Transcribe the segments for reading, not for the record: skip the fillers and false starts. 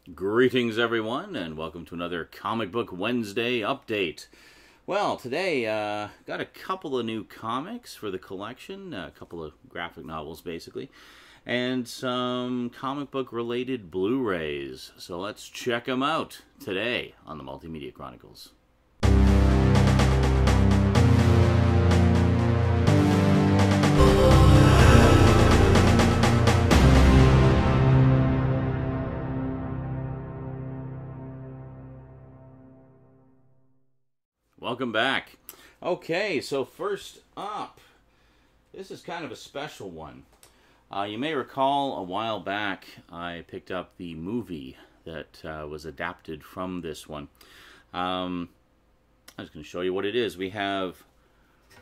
Greetings, everyone, and welcome to another Comic Book Wednesday update. Well, today, got a couple of new comics for the collection, a couple of graphic novels, basically, and some comic book-related Blu-rays. So let's check them out today on the Multimedia Chronicles. Welcome back. Okay, so first up, this is kind of a special one. You may recall a while back I picked up the movie that was adapted from this one. I'm just going to show you what it is. We have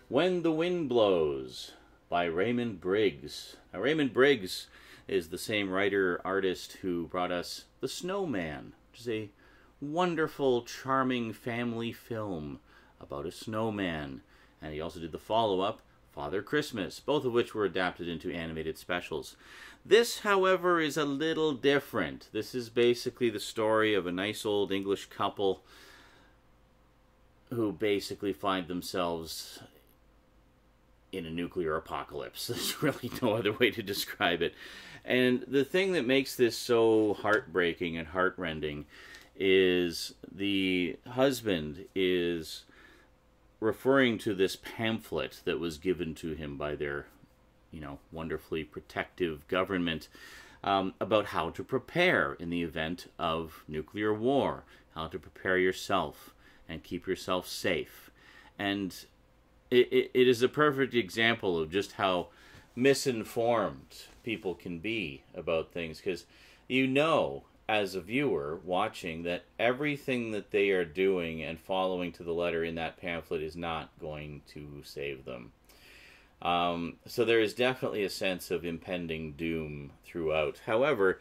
When the Wind Blows by Raymond Briggs. Now, Raymond Briggs is the same writer-artist who brought us The Snowman, which is a wonderful, charming family film about a snowman. And he also did the follow-up, Father Christmas, both of which were adapted into animated specials. This, however, is a little different. This is basically the story of a nice old English couple who basically find themselves in a nuclear apocalypse. There's really no other way to describe it. And the thing that makes this so heartbreaking and heartrending is the husband is referring to this pamphlet that was given to him by their, wonderfully protective government about how to prepare in the event of nuclear war, how to prepare yourself and keep yourself safe. And it is a perfect example of just how misinformed people can be about things, because as a viewer watching that everything that they are doing and following to the letter in that pamphlet is not going to save them. So there is definitely a sense of impending doom throughout. However,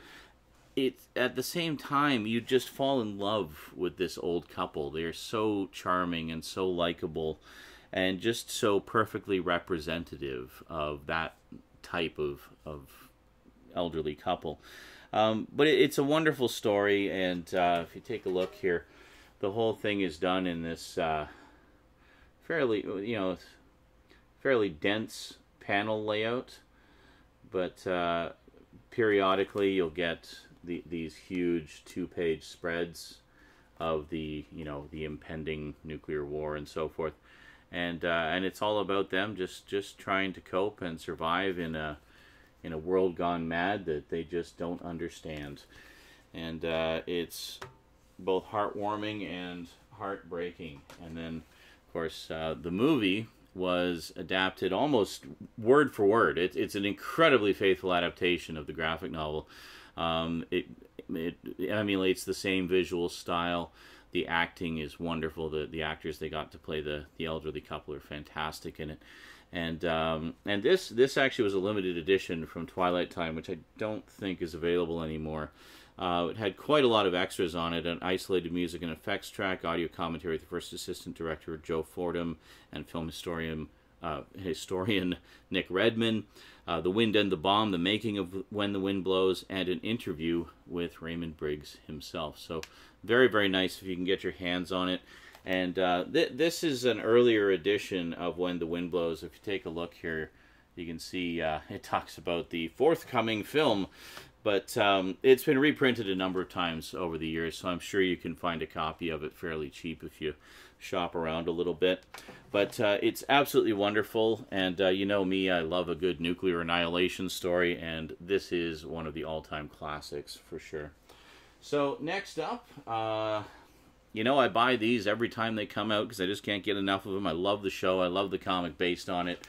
at the same time, you just fall in love with this old couple. They are so charming and so likable and just so perfectly representative of that type of elderly couple. But it's a wonderful story, and if you take a look here, the whole thing is done in this fairly dense panel layout. But periodically, you'll get these huge two-page spreads of the impending nuclear war and so forth, and it's all about them just trying to cope and survive in a world gone mad that they just don't understand. And it's both heartwarming and heartbreaking. And then, of course, the movie was adapted almost word for word. It's an incredibly faithful adaptation of the graphic novel. It emulates the same visual style. The acting is wonderful. The actors they got to play the elderly couple are fantastic in it. And this actually was a limited edition from Twilight Time, which I don't think is available anymore. It had quite a lot of extras on it: an isolated music and effects track, audio commentary with the first assistant director Joe Fordham, and film historian Nick Redman, The Wind and the Bomb, the making of When the Wind Blows, and an interview with Raymond Briggs himself. So very, very nice if you can get your hands on it. And this is an earlier edition of When the Wind Blows. If you take a look here, you can see it talks about the forthcoming film. But it's been reprinted a number of times over the years, so I'm sure you can find a copy of it fairly cheap if you shop around a little bit. But it's absolutely wonderful, and you know me, I love a good nuclear annihilation story, and this is one of the all-time classics for sure. So next up, I buy these every time they come out because I just can't get enough of them. I love the show. I love the comic based on it.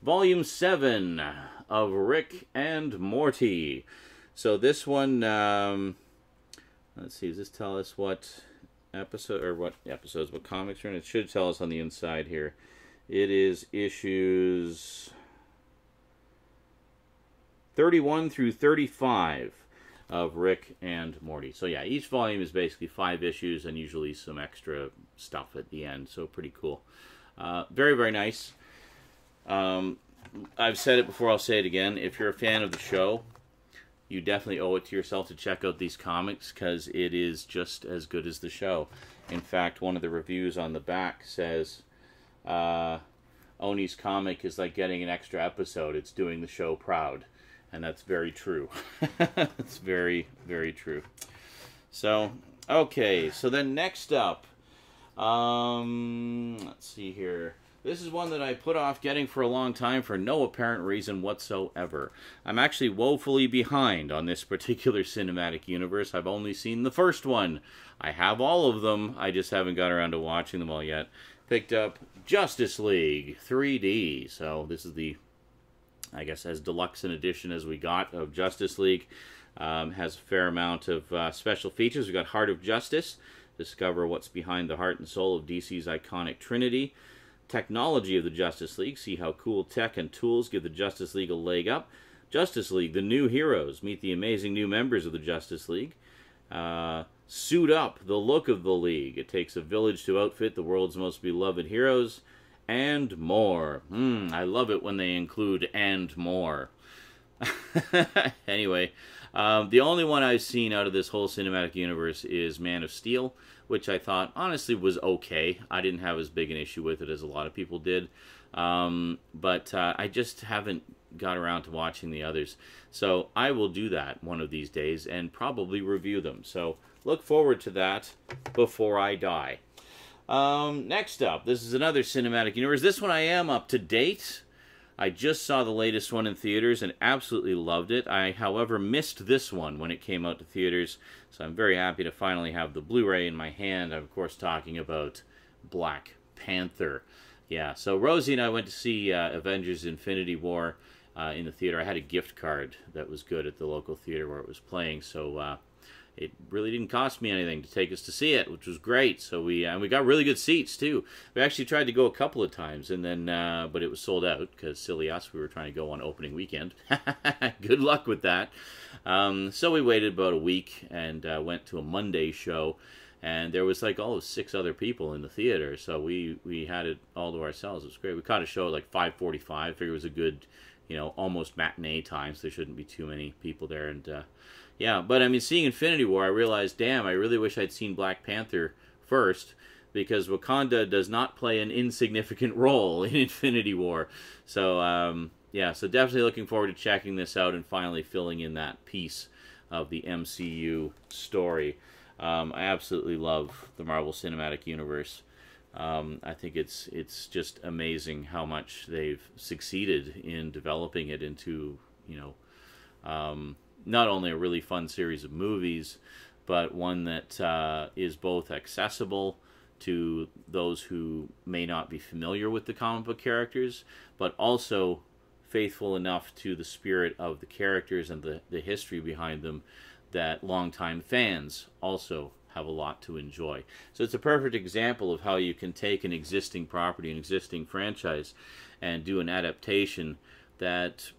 Volume 7 of Rick and Morty. So this one, let's see, does this tell us what what comics are in? It should tell us on the inside here. It is issues 31 through 35 of Rick and Morty. So yeah, each volume is basically 5 issues and usually some extra stuff at the end. So pretty cool. Very, very nice. I've said it before, I'll say it again. If you're a fan of the show, you definitely owe it to yourself to check out these comics because it is just as good as the show. In fact, one of the reviews on the back says, Oni's comic is like getting an extra episode. It's doing the show proud. And that's very true. It's very, very true. So, okay. So then next up, let's see here. This is one that I put off getting for a long time for no apparent reason whatsoever. I'm actually woefully behind on this particular cinematic universe. I've only seen the first one. I have all of them. I just haven't got around to watching them all yet. Picked up Justice League 3D. So this is the, I guess, as deluxe an edition as we got of Justice League. Has a fair amount of special features. We've got Heart of Justice. Discover what's behind the heart and soul of DC's iconic Trinity. Technology of the Justice League. See how cool tech and tools give the Justice League a leg up. Justice League, the new heroes. Meet the amazing new members of the Justice League. Suit up, the look of the League. It takes a village to outfit the world's most beloved heroes. And more. I love it when they include and more. Anyway, the only one I've seen out of this whole cinematic universe is Man of Steel, which I thought honestly was okay. I didn't have as big an issue with it as a lot of people did, but I just haven't got around to watching the others. So I will do that one of these days and probably review them. So look forward to that before I die. Next up, this is another cinematic universe. This one I am up to date. I just saw the latest one in theaters and absolutely loved it. I, however, missed this one when it came out to theaters, so I'm very happy to finally have the Blu-ray in my hand. I'm, of course, talking about Black Panther. Yeah, so Rosie and I went to see Avengers Infinity War in the theater. I had a gift card that was good at the local theater where it was playing, so it really didn't cost me anything to take us to see it, which was great. So we got really good seats too. We actually tried to go a couple of times, and then but it was sold out because silly us, we were trying to go on opening weekend. Good luck with that. So we waited about a week and went to a Monday show, and there was like all of 6 other people in the theater. So we had it all to ourselves. It was great. We caught a show at like 5:45. Figured it was a good, almost matinee time, so there shouldn't be too many people there. And yeah, but I mean, seeing Infinity War, I realized, damn, I really wish I'd seen Black Panther first, because Wakanda does not play an insignificant role in Infinity War. So, yeah, so definitely looking forward to checking this out and finally filling in that piece of the MCU story. I absolutely love the Marvel Cinematic Universe. I think it's just amazing how much they've succeeded in developing it into, not only a really fun series of movies, but one that is both accessible to those who may not be familiar with the comic book characters, but also faithful enough to the spirit of the characters and the history behind them that longtime fans also have a lot to enjoy. So it's a perfect example of how you can take an existing property, an existing franchise, and do an adaptation that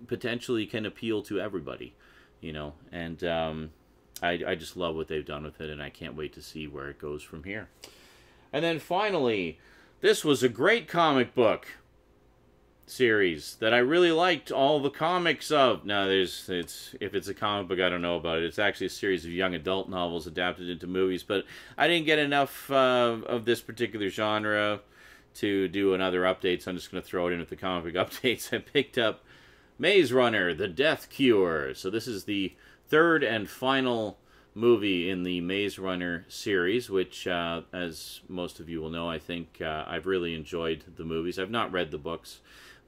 potentially can appeal to everybody, and I just love what they've done with it, and I can't wait to see where it goes from here. And then finally, this was a great comic book series that I really liked all the comics of. Now, if it's a comic book, I don't know about it. It's actually a series of young adult novels adapted into movies, but I didn't get enough of this particular genre to do another update, so I'm just going to throw it in with the comic book updates. I picked up Maze Runner, The Death Cure. So this is the third and final movie in the Maze Runner series, which, as most of you will know, I think I've really enjoyed the movies. I've not read the books,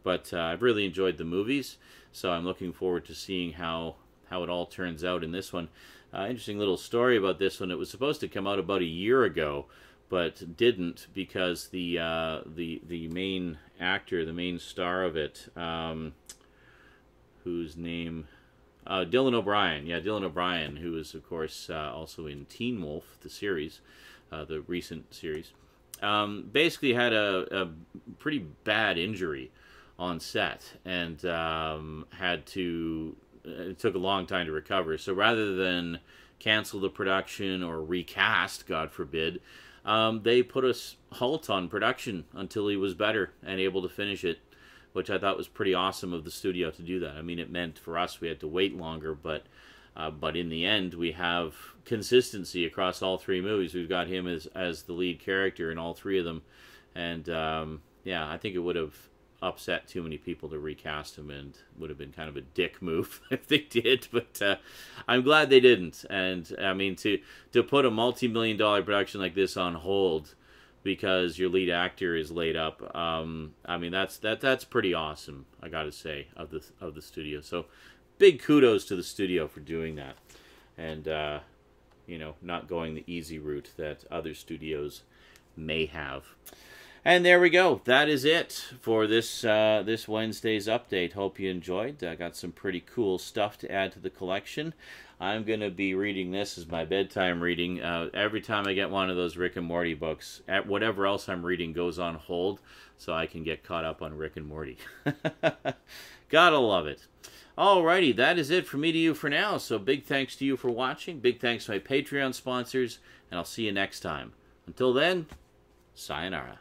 but I've really enjoyed the movies, so I'm looking forward to seeing how it all turns out in this one. Interesting little story about this one. It was supposed to come out about a year ago, but didn't, because the main actor, the main star of it, whose name, Dylan O'Brien. Yeah, Dylan O'Brien, who is, of course, also in Teen Wolf, the series, the recent series, basically had a pretty bad injury on set, and it took a long time to recover. So rather than cancel the production or recast, God forbid, they put a halt on production until he was better and able to finish it. which I thought was pretty awesome of the studio to do that. I mean, it meant for us we had to wait longer, but in the end, we have consistency across all three movies. We've got him as the lead character in all three of them, and yeah, I think it would have upset too many people to recast him, and would have been kind of a dick move if they did. But I'm glad they didn't. And I mean, to put a multi-million-dollar production like this on hold because your lead actor is laid up, I mean that's pretty awesome, I gotta say, of the studio. So big kudos to the studio for doing that, and you know, not going the easy route that other studios may have. And there we go. That is it for this this Wednesday's update. Hope you enjoyed. I got some pretty cool stuff to add to the collection. I'm going to be reading this as my bedtime reading. Every time I get one of those Rick and Morty books, whatever else I'm reading goes on hold so I can get caught up on Rick and Morty. Gotta love it. Alrighty, that is it from me to you for now. So big thanks to you for watching. Big thanks to my Patreon sponsors. And I'll see you next time. Until then, sayonara.